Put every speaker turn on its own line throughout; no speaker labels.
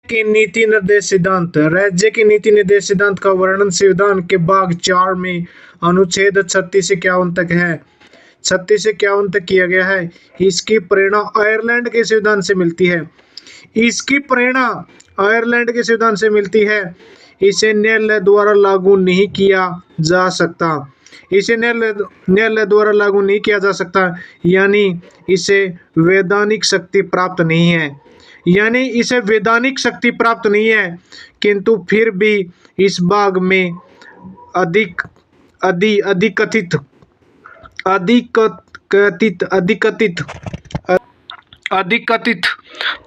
की नीति निर्देश सिद्धांत। राज्य की नीति निर्देश सिद्धांत का वर्णन संविधान के भाग 4 में अनुच्छेद 36 से 51 तक है। 36 से 51 तक किया गया है। इसकी प्रेरणा आयरलैंड के संविधान से मिलती है। इसकी प्रेरणा आयरलैंड के संविधान से मिलती है। इसे न्यायालय द्वारा लागू नहीं किया जा सकता। इसे न्यायालय द्वारा लागू नहीं किया जा सकता, यानी इसे वैधानिक शक्ति प्राप्त नहीं है। यानी इसे वैधानिक शक्ति प्राप्त नहीं है, किंतु फिर भी इस भाग में अधिकथित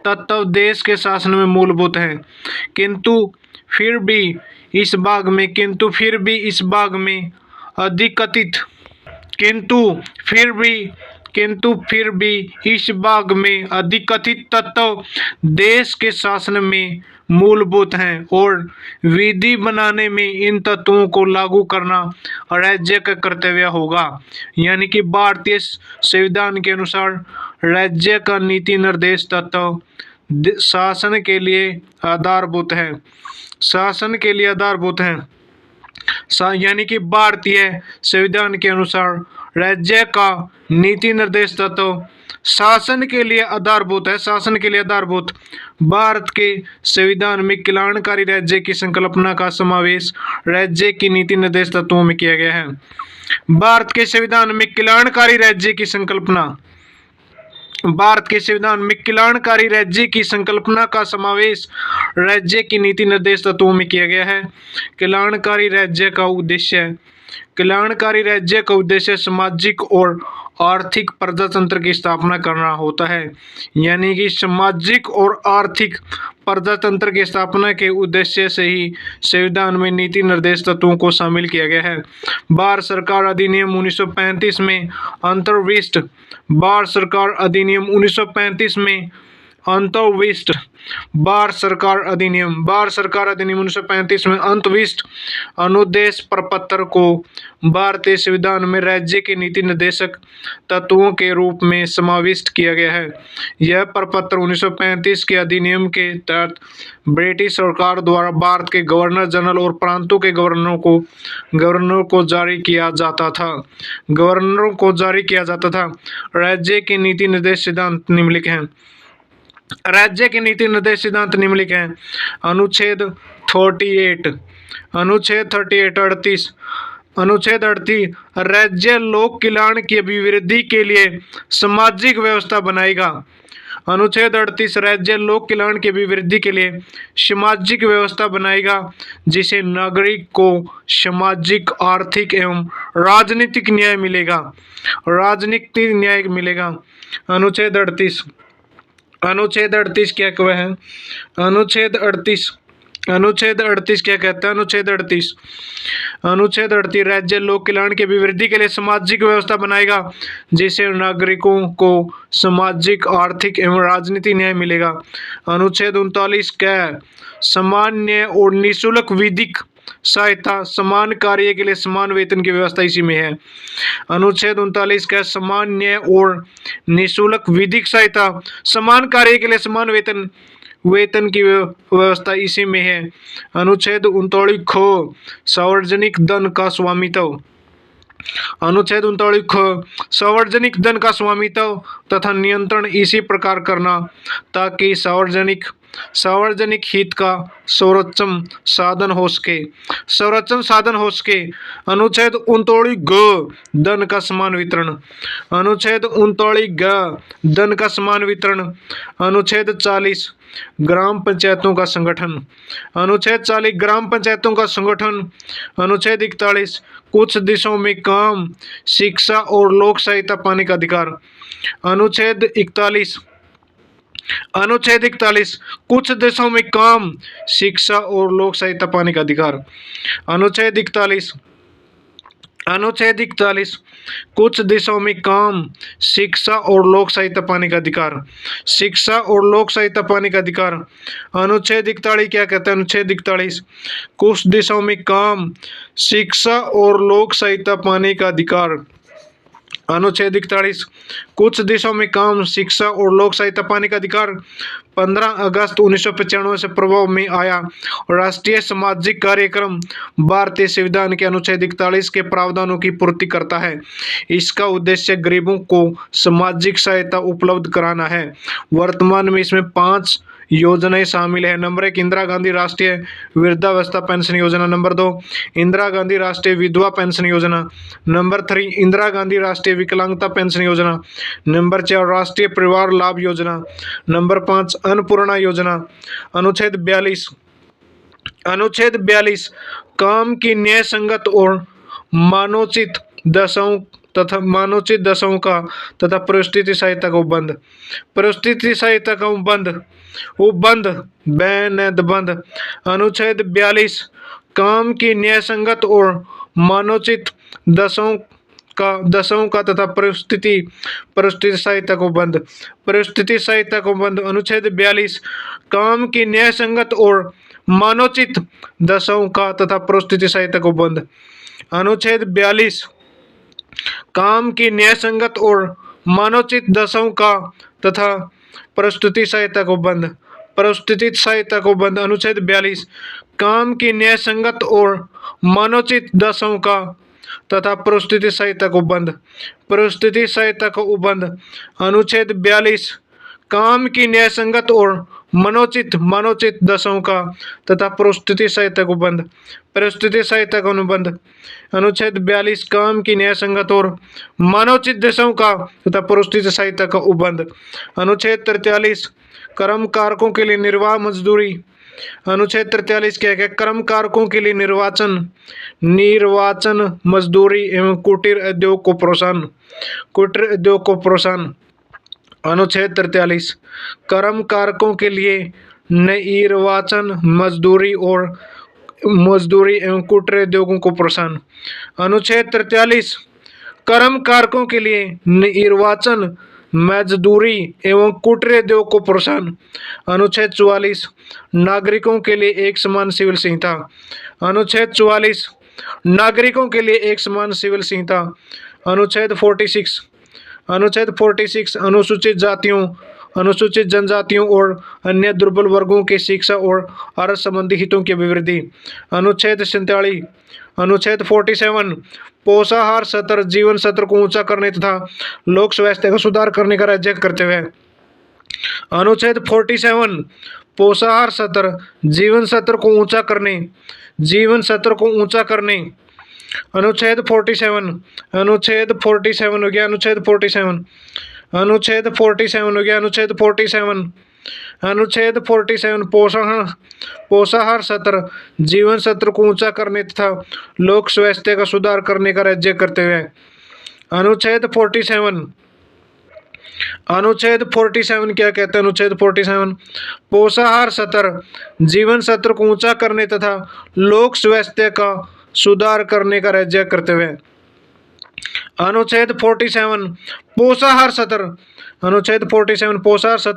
तत्व देश के शासन में मूलभूत हैं। किंतु फिर भी इस भाग में इस भाग में अधिकथित तत्व देश के शासन में मूलभूत हैं और विधि बनाने में इन तत्वों को लागू करना राज्य का कर्तव्य होगा। यानी कि भारतीय संविधान के अनुसार राज्य का नीति निर्देश तत्व शासन के लिए आधारभूत है। यानी कि भारतीय संविधान के अनुसार राज्य का नीति निर्देश तत्व शासन के लिए आधारभूत है। भारत के संविधान में कल्याणकारी राज्य की संकल्पना का समावेश राज्य की नीति निर्देश तत्वों में किया गया है। भारत के संविधान में कल्याणकारी राज्य की संकल्पना का समावेश राज्य की नीति निर्देश तत्वों में किया गया है। कल्याणकारी राज्य का उद्देश्य सामाजिक और आर्थिक प्रजातंत्र की स्थापना करना होता है। यानी कि सामाजिक और आर्थिक प्रजातंत्र की स्थापना के उद्देश्य से ही संविधान में नीति निर्देश तत्वों को शामिल किया गया है। भारत सरकार अधिनियम 1935 में अंतर्विष्ट भारत सरकार अधिनियम 1935 में अंतर्विष्ट अनुदेश प्रपत्र को भारतीय संविधान में राज्य के नीति निर्देशक तत्वों के रूप में समाविष्ट किया गया है। यह प्रपत्र 1935 के अधिनियम के तहत ब्रिटिश सरकार द्वारा भारत के गवर्नर जनरल और प्रांतों के गवर्नरों को जारी किया जाता था। राज्य के नीति निर्देश सिद्धांत निम्नलिखित हैं। अनुच्छेद 38 राज्य लोक कल्याण की अभिवृद्धि के लिए सामाजिक व्यवस्था बनाएगा। अनुच्छेद 38 राज्य लोक कल्याण की अभिवृद्धि के लिए सामाजिक व्यवस्था बनाएगा, जिसे नागरिक को सामाजिक, आर्थिक एवं राजनीतिक न्याय मिलेगा। अनुच्छेद 38 क्या कह है? अनुच्छेद 38 क्या कहता है? अनुच्छेद 38 राज्य लोक कल्याण की अभिवृद्धि के लिए सामाजिक व्यवस्था बनाएगा, जिससे नागरिकों को सामाजिक, आर्थिक एवं राजनीतिक न्याय मिलेगा। अनुच्छेद 39 क्या? समान न्याय और निःशुल्क विधिक सहायता, समान कार्य के लिए समान वेतन की व्यवस्था इसी में है। अनुच्छेद 39 का समान न्याय और निःशुल्क विधिक सहायता, समान कार्य के लिए समान वेतन की व्यवस्था इसी में है। अनुच्छेद 39 ख सार्वजनिक धन का स्वामित्व। अनुच्छेद 39 ख सार्वजनिक धन का स्वामित्व तथा नियंत्रण इसी प्रकार करना ताकि सार्वजनिक हित का संरक्षण साधन हो सके। अनुच्छेद 39 ग धन का समान वितरण। अनुच्छेद 39 ग धन का समान वितरण। अनुच्छेद 40 ग्राम पंचायतों का संगठन। अनुच्छेद 40 ग्राम पंचायतों का संगठन। अनुच्छेद 41 कुछ देशों में काम, शिक्षा और लोक सहायता पाने का अधिकार। अनुच्छेद 41 कुछ देशों में काम, शिक्षा और लोक सहायता पाने का अधिकार। अनुच्छेद 41 कुछ देशों में काम, शिक्षा और लोक सहायता पाने का अधिकार। अनुच्छेद 41 क्या कहता है? अनुच्छेद 41 कुछ देशों में काम, शिक्षा और लोक सहायता पाने का अधिकार। अनुच्छेद 41 कुछ देशों में काम, शिक्षा और लोक सहायता पाने का अधिकार 15 अगस्त 1995 से प्रभाव में आया। राष्ट्रीय सामाजिक कार्यक्रम भारतीय संविधान के अनुच्छेद 41 के प्रावधानों की पूर्ति करता है। इसका उद्देश्य गरीबों को सामाजिक सहायता उपलब्ध कराना है। वर्तमान में इसमें 5 योजनाएं शामिल है। नंबर 1 इंदिरा गांधी राष्ट्रीय वृद्धावस्था पेंशन योजना। नंबर 2 इंदिरा गांधी राष्ट्रीय विधवा पेंशन योजना। नंबर 3 इंदिरा गांधी राष्ट्रीय विकलांगता पेंशन योजना। नंबर 4 राष्ट्रीय परिवार लाभ योजना। नंबर 5 अन्नपूर्णा योजना। अनुच्छेद 42 काम की न्याय संगत और मानोचित दशाओं का तथा परिस्थिति सहायता का उपबंध बैनदबंद। अनुच्छेद 42 काम की न्याय संगत और मानोचित दशाओं का तथा परिस्थिति सहायता को बंद। अनुच्छेद 42 काम की न्याय संगत और मानोचित दशाओं का तथा परिस्थिति सहायता को बंद। अनुच्छेद 42 काम की न्याय संगत और मानोचित दशाओं का तथा परिस्थिति सहायता को बंद। अनुच्छेद 42 काम की न्याय संगत और मानोचित दशाओं का तथा परिस्थिति सहायता को बंद। अनुच्छेद 42 काम की न्याय संगत और मानोचित दशाओं का तथा परिस्थिति सहायता को अनुबंध। अनुच्छेद 42 काम की न्याय संगत और मानोचित दशाओं का तथा परिस्थिति सहायता का उपबंध। अनुच्छेद 43 कर्म कारकों के लिए निर्वाह मजदूरी। अनुच्छेद 43 क्या है? कर्म कारकों के लिए निर्वाचन मजदूरी एवं कुटीर उद्योग को प्रोत्साहन। अनुच्छेद 43 कर्म कारकों के लिए निर्वाचन मजदूरी एवं कुटीर उद्योगों को प्रोत्साहन। अनुच्छेद 43 कर्म कारकों के लिए निर्वाचन मजदूरी एवं कुटीर उद्योग को प्रोत्साहन। अनुच्छेद 44 नागरिकों के लिए एक समान सिविल संहिता। अनुच्छेद 44 नागरिकों के लिए एक समान सिविल संहिता। अनुच्छेद 46 अनुसूचित जातियों, अनुसूचित जनजातियों और अन्य दुर्बल वर्गों के शिक्षा और आर्थिक संबंधी हितों की अभिवृद्धि। अनुच्छेद 47 पोषाहार स्तर, जीवन स्तर को ऊंचा करने तथा लोक स्वास्थ्य का सुधार करने का राज्य कर्तव्य है। अनुच्छेद 47 पोषाहार स्तर, जीवन स्तर को ऊंचा करने। अनुच्छेद 47 हो गया। अनुच्छेद 47 पोषाहार स्तर, जीवन स्तर को ऊंचा करने तथा लोक स्वास्थ्य का सुधार करने का राज्य कर्तव्य है। अनुच्छेद 47 क्या कहते हैं? अनुच्छेद 47 पोषाहार स्तर, जीवन स्तर को ऊंचा करने तथा लोक स्वास्थ्य का सुधार करने का राज्य कर्तव्य है। अनुच्छेद 47 पोषाहार स्तर,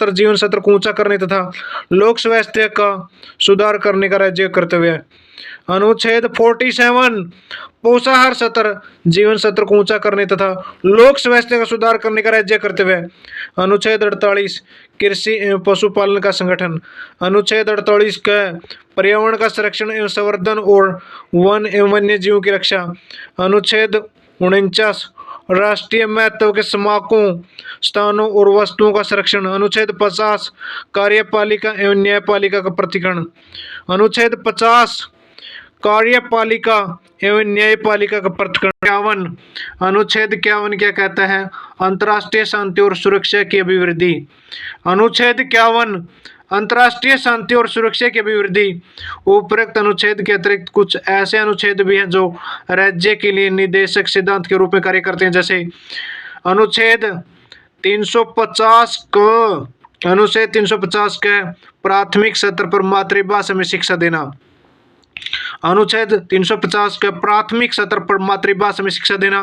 जीवन स्तर को ऊंचा करने तथा लोक स्वास्थ्य का सुधार करने का राज्य कर्तव्य है। अनुच्छेद 47 पोषाहार स्तर, जीवन स्तर को ऊंचा करने तथा लोक स्वास्थ्य का सुधार करने का राज्य कर्तव्य है। अनुच्छेद 48 कृषि एवं पशुपालन का संगठन। अनुच्छेद 48 का पर्यावरण का संरक्षण एवं संवर्धन और वन एवं वन्य जीवों की रक्षा। अनुच्छेद 49 राष्ट्रीय महत्व के स्मारकों, स्थानों और वस्तुओं का संरक्षण। अनुच्छेद 50 कार्यपालिका एवं न्यायपालिका का प्रतिकरण। अनुच्छेद 50 कार्यपालिका एवं न्यायपालिका का प्रतिकरण। 51 अनुच्छेद 51 क्या कहता है? अंतर्राष्ट्रीय शांति और सुरक्षा की अभिवृद्धि। अनुच्छेद 51 अंतर्राष्ट्रीय शांति और सुरक्षा की अभिवृद्धि। उपरोक्त अनुच्छेद के अतिरिक्त कुछ ऐसे अनुच्छेद भी हैं जो राज्य के लिए निर्देशक सिद्धांत के रूप में कार्य करते हैं, जैसे अनुच्छेद 350 का प्राथमिक स्तर पर मातृभाषा में शिक्षा देना। अनुच्छेद 350 का प्राथमिक स्तर पर मातृभाषा में शिक्षा देना।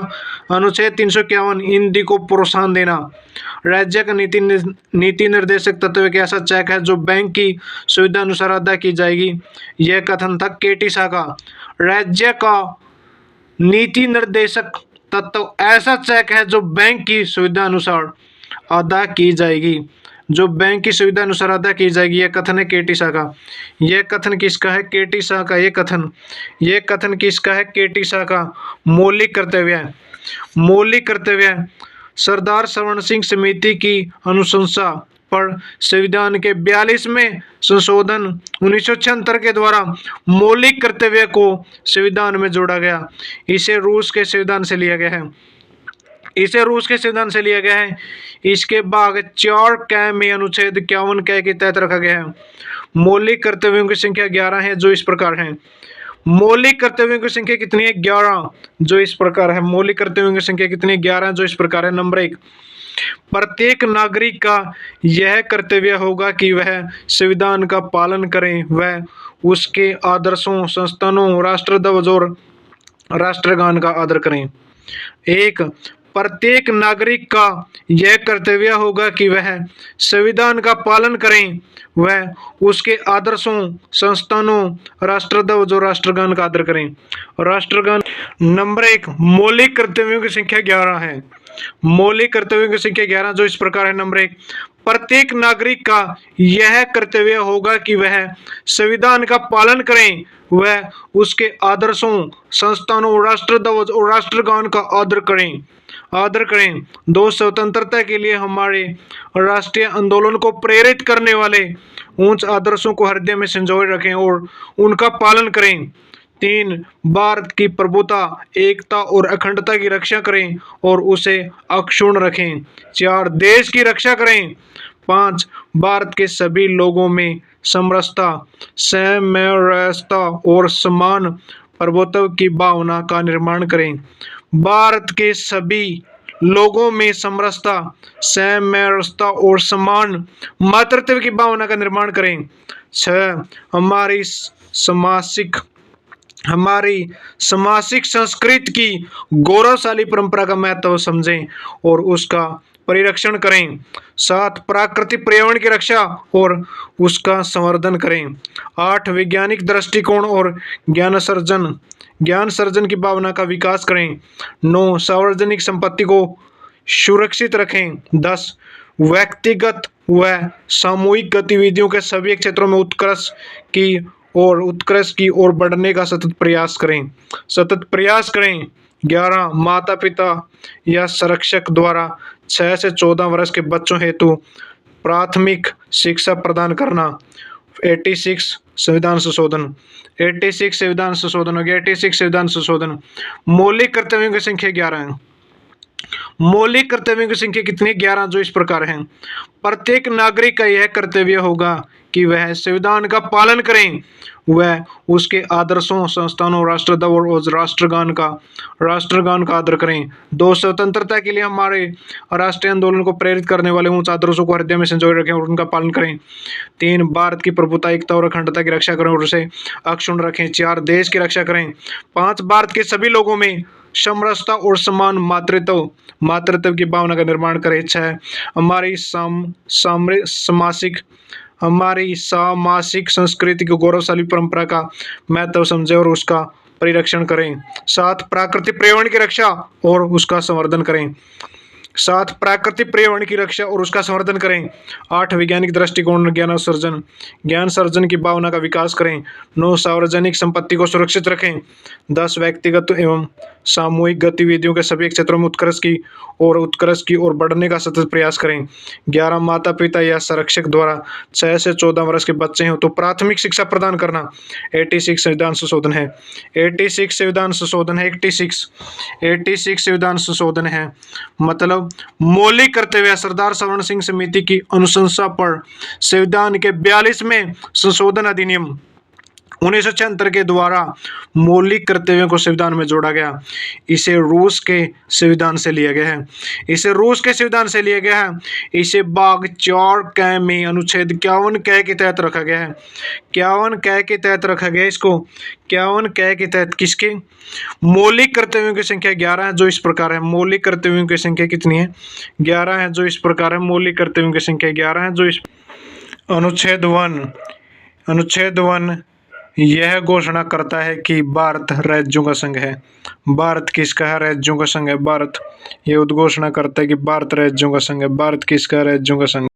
अनुच्छेद 351 हिंदी को प्रोत्साहन देना। राज्य का नीति निर्देशक तत्व एक ऐसा चेक है जो बैंक की सुविधा अनुसार अदा की जाएगी। यह कथन था केटी शाह का। राज्य का नीति निर्देशक तत्व ऐसा चेक है जो बैंक की सुविधा अनुसार अदा की जाएगी, जो बैंक की सुविधा अनुसार अदा की जाएगी। यह कथन है केटी शाह का। यह कथन किसका है? केटी शाह का। यह कथन किसका है? केटी शाह का। मौलिक कर्तव्य है, मौलिक कर्तव्य है। सरदार सवर्ण सिंह समिति की अनुशंसा पर संविधान के 42वें संशोधन 1976 के द्वारा मौलिक कर्तव्य को संविधान में जोड़ा गया। इसे रूस के संविधान से लिया गया है, इसे रूस के संविधान से लिया गया है। इसके भाग 4 क में अनुच्छेद 51 क के तहत रखा गया है। मौलिक कर्तव्यों की संख्या 11 है, जो इस प्रकार है। मौलिक कर्तव्यों की संख्या कितनी है? 11, जो इस प्रकार है। मौलिक कर्तव्यों की संख्या कितनी है? 11, जो इस प्रकार है। नंबर 1, प्रत्येक नागरिक का यह कर्तव्य होगा कि वह संविधान का पालन करें, वह उसके आदर्शों, संस्थानों, राष्ट्रध्वज और राष्ट्रगान का आदर करें। एक, प्रत्येक नागरिक का यह कर्तव्य होगा कि वह संविधान का पालन करें, वह उसके आदर्शों, संस्थानों, राष्ट्रध्वज और राष्ट्रगान का आदर करें। राष्ट्रगान। नंबर 1, मौलिक कर्तव्यों की संख्या 11 है। मौलिक कर्तव्यों की संख्या 11, जो इस प्रकार है। नंबर 1, प्रत्येक नागरिक का यह कर्तव्य होगा कि वह संविधान का पालन करें, वह उसके आदर्शों, संस्थानों, राष्ट्रध्वज और राष्ट्रगान का आदर करें। 2, स्वतंत्रता के लिए हमारे राष्ट्रीय आंदोलन को प्रेरित करने वाले उच्च आदर्शों को हृदय में संजोए रखें और उनका पालन करें। 3, भारत की प्रभुता, एकता और अखंडता की रक्षा करें और उसे अक्षुण्ण रखें। 4, देश की रक्षा करें। 5, भारत के सभी लोगों में समरसता, सामरस्यता और समान प्रभुत्व की भावना का निर्माण करें। भारत के सभी लोगों में समरसता, सामरस्यता और समान मातृत्व की भावना का निर्माण करें। 6, हमारी सामाजिक संस्कृति की गौरवशाली परंपरा का महत्व समझें और उसका परिरक्षण करें। 7, प्राकृतिक पर्यावरण की रक्षा और उसका संवर्धन करें। 8, वैज्ञानिक दृष्टिकोण और ज्ञान सर्जन की भावना का विकास करें। 9, सार्वजनिक संपत्ति को सुरक्षित रखें। 10, व्यक्तिगत व सामूहिक गतिविधियों के सभी क्षेत्रों में उत्कर्ष की ओर बढ़ने का सतत प्रयास करें। 11, माता पिता या संरक्षक द्वारा 6 से 14 वर्ष के बच्चों हेतु प्राथमिक शिक्षा प्रदान करना। 86 संविधान संशोधन। 86 संविधान संशोधन हो गया। 86 संविधान संशोधन। मौलिक कर्तव्यों की संख्या 11 है। मौलिक कर्तव्यों की संख्या कितनी? 11, जो इस प्रकार है। प्रत्येक नागरिक का यह कर्तव्य होगा कि वह संविधान का पालन करें, वह उसके आदर्शों, संस्थानों, राष्ट्रध्वज और राष्ट्रगान का आदर करें। 2, स्वतंत्रता के लिए हमारे राष्ट्रीय आंदोलन को प्रेरित करने वाले उच्च आदर्शों को हृदय में संजोए रखें और उनका पालन करें। 3, भारत की प्रभुता, एकता और अखंडता की रक्षा करें और उसे अक्षुण्ण रखें। 4, देश की रक्षा करें। 5, भारत के सभी लोगों में समरसता और समान मातृत्व की भावना का निर्माण करें। 6, हमारी सामाजिक संस्कृति की गौरवशाली परंपरा का महत्व समझे और उसका परिरक्षण करें। 7, प्राकृतिक पर्यावरण की रक्षा और उसका संवर्धन करें। 8, वैज्ञानिक दृष्टिकोण, ज्ञान सर्जन की भावना का विकास करें। 9, सार्वजनिक संपत्ति को सुरक्षित रखें। 10, व्यक्तिगत एवं सामूहिक गतिविधियों के सभी क्षेत्रों में उत्कर्ष की ओर बढ़ने का सतत प्रयास करें। 11, माता पिता या संरक्षक द्वारा 6 से 14 वर्ष के बच्चे हैं तो प्राथमिक शिक्षा प्रदान करना। 86 संविधान संशोधन है। 86 संविधान संशोधन है। मतलब मौलिक कर्तव्य, सरदार सवर्ण सिंह समिति की अनुशंसा पर संविधान के 42वें संशोधन अधिनियम 1976 के द्वारा मौलिक कर्तव्यों को संविधान में जोड़ा गया। इसे रूस के संविधान से लिया गया है। इसे भाग 4 क में अनुच्छेद 51 क के तहत रखा गया है। 51 क के तहत रखा गया इसको। 51 क के तहत किसके? मौलिक कर्तव्यों की संख्या 11 है, जो इस प्रकार है। मौलिक कर्तव्यों की संख्या कितनी है? 11 है, जो इस प्रकार है। मौलिक कर्तव्यों की संख्या 11 है, जो इस अनुच्छेद 1 यह घोषणा करता है कि भारत राज्यों का संघ है। भारत किसका है? राज्यों का संघ है भारत। यह उद्घोषणा करता है कि भारत राज्यों का संघ है। भारत किसका? राज्यों का संघ।